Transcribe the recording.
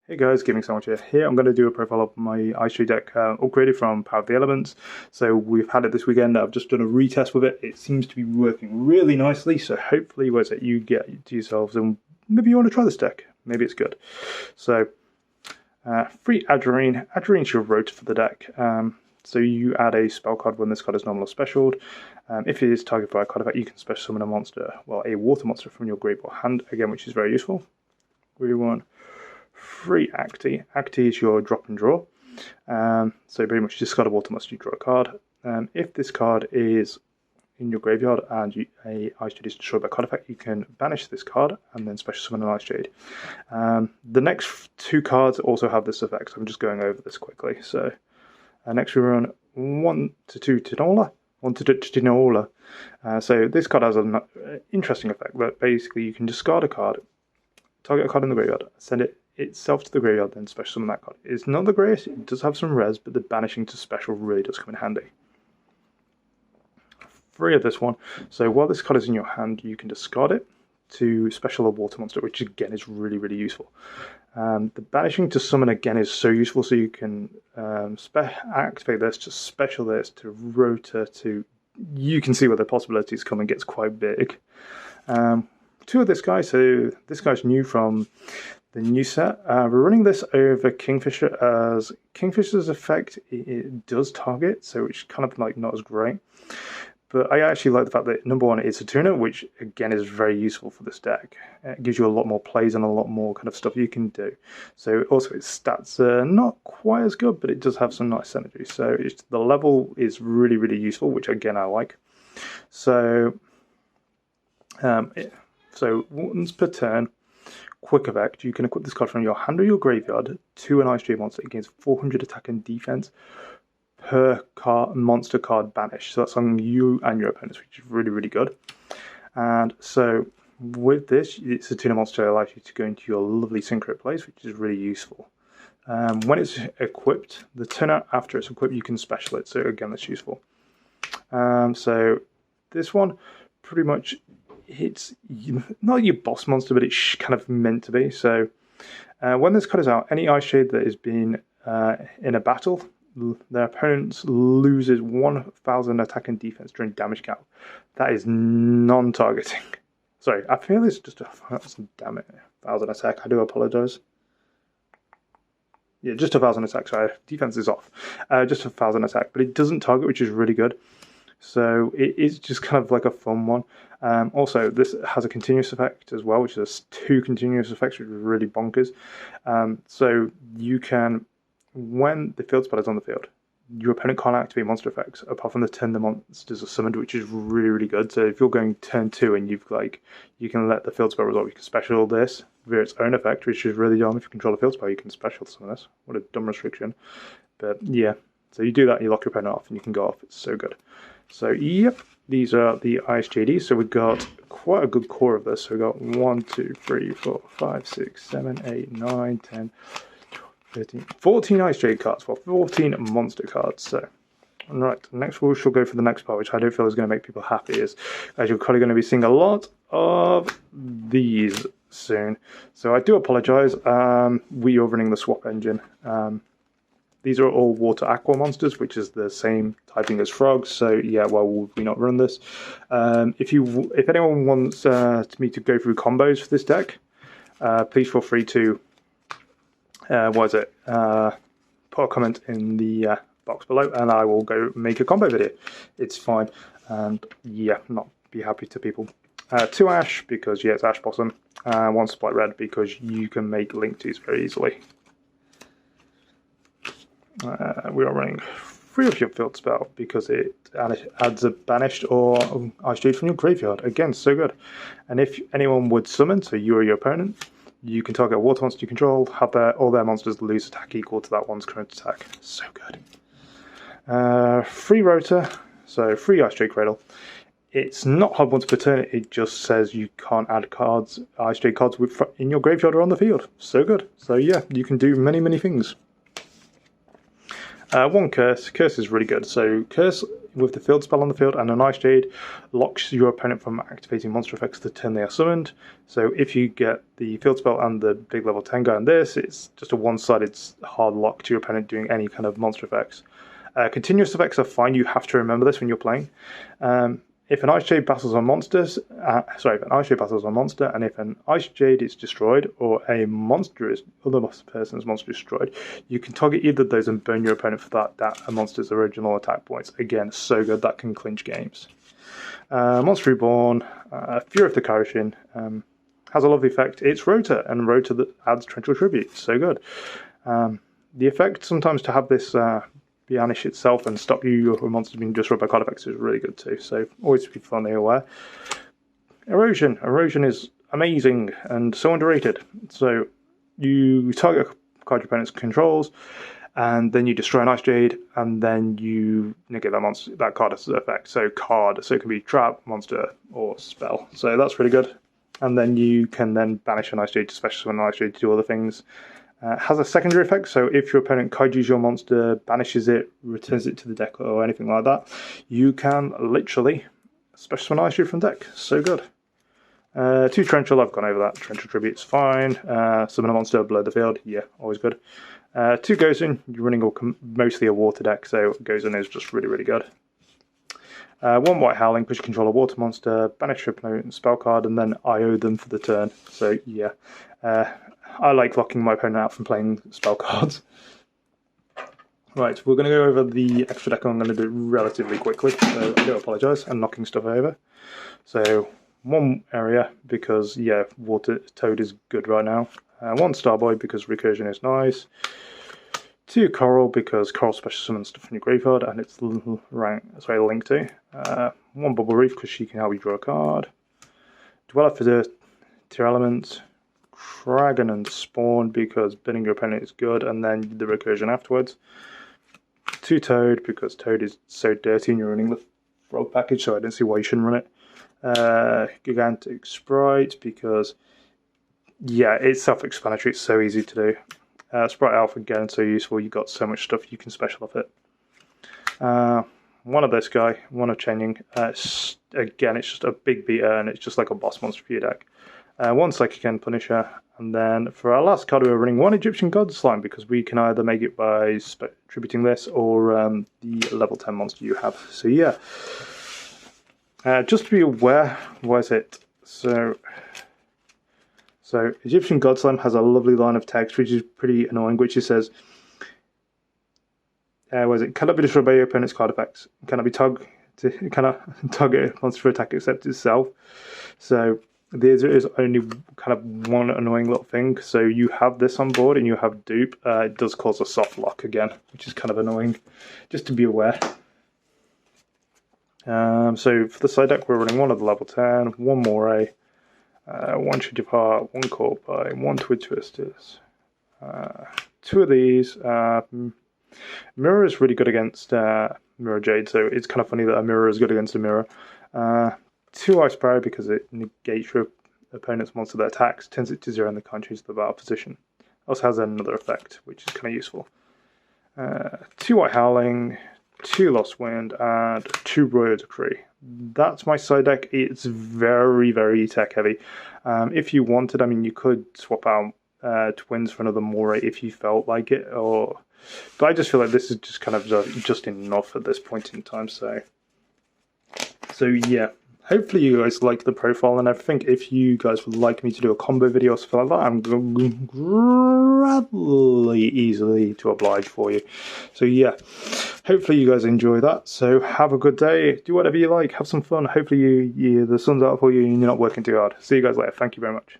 Hey guys, TheGamingSandwich here. Here I'm going to do a profile of my Icejade deck upgraded from Power of the Elements. So we've had it this weekend. I've just done a retest with it. It seems to be working really nicely. So hopefully, you get to yourselves and maybe you want to try this deck. Maybe it's good. So free Adrenine. Adrenine's your road for the deck. So you add a spell card when this card is normal or specialed. If it is targeted by a card effect, you can special summon a monster, well, a water monster from your grave or hand, again, which is very useful. We want free Acti. Acti is your drop and draw. So pretty much discard a water monster, you draw a card. If this card is in your graveyard and a Icejade is destroyed by card effect, you can banish this card and then special summon an Icejade. The next two cards also have this effect, so I'm just going over this quickly. So next we run 1 to 2 Tinola. 1 to 2 Tinola. So this card has an interesting effect, but basically you can discard a card, target a card in the graveyard, send it itself to the graveyard, then special summon that card. It's not the greatest, it does have some res, but the banishing to special really does come in handy. Free of this one, so while this card is in your hand, you can discard it to special a water monster, which again is really useful. The banishing to summon again is so useful, so you can activate this to special this to rota to. You can see where the possibilities come and gets quite big. Two of this guy, so this guy's new from the new set. We're running this over Kingfisher as Kingfisher's effect it does target, so it's kind of like not as great. But I actually like the fact that number one is a tuner, which again is very useful for this deck. It gives you a lot more plays and a lot more kind of stuff you can do. So also its stats are not quite as good, but it does have some nice synergy. So the level is really useful, which again I like. So once per turn, quick effect, you can equip this card from your hand or your graveyard to an Icejade monster. It gains 400 attack and defense per monster card banished. So that's on you and your opponents, which is really good. And so with this, it's a tuner monster that allows you to go into your lovely synchro place, which is really useful. When it's equipped, the turn after it's equipped, you can special it. So again, that's useful. So this one, pretty much, it's not your boss monster, but it's kind of meant to be. So when this card is out, any Icejade that has been in a battle, their opponent loses 1,000 attack and defense during damage count. That is non-targeting. Sorry, I feel it's just 1,000 attack. I do apologize. Yeah, just 1,000 attack. Sorry, defense is off. Just 1,000 attack, but it doesn't target, which is really good. So it is just kind of like a fun one. Also, this has a continuous effect as well, which is 2 continuous effects, which is really bonkers. So you can, when the field spell is on the field, your opponent can't activate monster effects apart from the turn the monsters are summoned, which is really good. So if you're going turn 2 and you can let the field spell resolve, you can special this via its own effect, which is really dumb. If you control a field spell, you can special summon this. What a dumb restriction. But yeah, so you do that, you lock your opponent off, and you can go off. It's so good. So yep, these are the Icejades. So we've got quite a good core of this. So we've got 1, 2, 3, 4, 5, 6, 7, 8, 9, 10, 13, 14 Icejade cards. Well, 14 monster cards. So, alright, next we shall go for the next part, which I don't feel is going to make people happy, is as you're probably going to be seeing a lot of these soon. So I do apologise. We are running the swap engine. These are all water aqua monsters, which is the same typing as frogs. So yeah, why would we not run this? If anyone wants me to go through combos for this deck, please feel free to put a comment in the box below, and I will go make a combo video. It's fine, and yeah, not be happy to people. 2 ash because yeah, it's ash blossom. 1 split red because you can make link twos very easily. We are running 3 of your field spell because it adds a banished or Icejade from your graveyard. Again, so good. And if anyone would summon, so you or your opponent, you can target a water monster you control, have all their monsters lose attack equal to that one's current attack. So good. Free Rota, so free Icejade Cradle. It's not hard once per turn, it just says you can't add cards, Icejade cards in your graveyard or on the field. So good. So yeah, you can do many things. One curse. Curse is really good. So curse with the field spell on the field and an Icejade locks your opponent from activating monster effects the turn they are summoned. So if you get the field spell and the big level 10 guy on this, it's just a one-sided hard lock to your opponent doing any kind of monster effects. Continuous effects are fine. You have to remember this when you're playing. If an Icejade battles on monsters, if an Icejade battles on monster, and if an Icejade is destroyed or a monster is other person's monster is destroyed, you can target either of those and burn your opponent for that a monster's original attack points. Again, so good that can clinch games. Monster Reborn, Fury of the Karishin, has a lovely effect. It's Rota, and Rota that adds Torrential Tribute. So good. The effect sometimes to have this banish itself and stop your monster being destroyed by card effects is really good too, so always be funny aware. Erosion is amazing and so underrated. So you target a card your opponent's controls, and then you destroy an Icejade, and then you negate that card as an effect. So it can be trap, monster, or spell. So that's really good. And then you can then banish an Icejade, especially when an Icejade to do other things. Has a secondary effect, so if your opponent kaijus your monster, banishes it, returns it to the deck or anything like that, you can literally special summon Icejade from deck. So good. 2 Torrential, I've gone over that. Torrential Tribute's fine. Summon a monster below the field, yeah, always good. 2 Gozen, you're running mostly a water deck, so Gozen is just really, really good. 1 White Howling, push control a water monster, banish your opponent's spell card, and then IO them for the turn. So yeah. I like locking my opponent out from playing spell cards. Right, we're going to go over the extra deck, and I'm going to do it relatively quickly, so I do apologise, and knocking stuff over. So, 1 area, because, yeah, Water Toad is good right now. 1 Starboy, because Recursion is nice. 2 Coral, because Coral special summons stuff from your graveyard, and it's linked to. 1 Bubble Reef, because she can help you draw a card. Dweller for the 2 elements. Dragon and Spawn, because burning your opponent is good, and then the recursion afterwards. 2 Toad, because Toad is so dirty and you're running the frog package, so I don't see why you shouldn't run it. Gigantic Sprite, because, yeah, it's self-explanatory, it's so easy to do. Sprite Alpha, again, so useful, you've got so much stuff you can special off it. 1 of this guy, 1 of Chaining. Again, it's just a big beater, and it's just like a boss monster for your deck. 1 Psychic End Punisher, and then for our last card we're running 1 Egyptian God Slime, because we can either make it by tributing this or the level 10 monster you have. So yeah, just to be aware, what is it? So Egyptian God Slime has a lovely line of text which is pretty annoying, which it says, cannot be destroyed by your opponent's card effects, cannot target a monster for attack except itself. So there is only kind of one annoying little thing. So you have this on board and you have dupe. It does cause a soft lock again, which is kind of annoying, just to be aware. So for the side deck, we're running 1 of the level 10, 1 Moray, 1 Should Depart, 1 Corpy, 1 Twid Twisters, 2 of these. Mirror is really good against Mirror Jade, so it's kind of funny that a mirror is good against a mirror. 2 Ice Barrier, because it negates your opponent's monster that attacks, turns it to 0 in the countries of the battle position. Also has another effect, which is kind of useful. 2 White Howling, 2 Lost Wind, and 2 Royal Decree. That's my side deck. It's very, very tech heavy. If you wanted, I mean, you could swap out Twins for another Moray if you felt like it, but I just feel like this is just kind of just enough at this point in time. So yeah. Hopefully you guys like the profile and everything. If you guys would like me to do a combo video or something like that, I'm rather easily to oblige for you. So yeah, hopefully you guys enjoy that. So have a good day. Do whatever you like. Have some fun. Hopefully the sun's out for you and you're not working too hard. See you guys later. Thank you very much.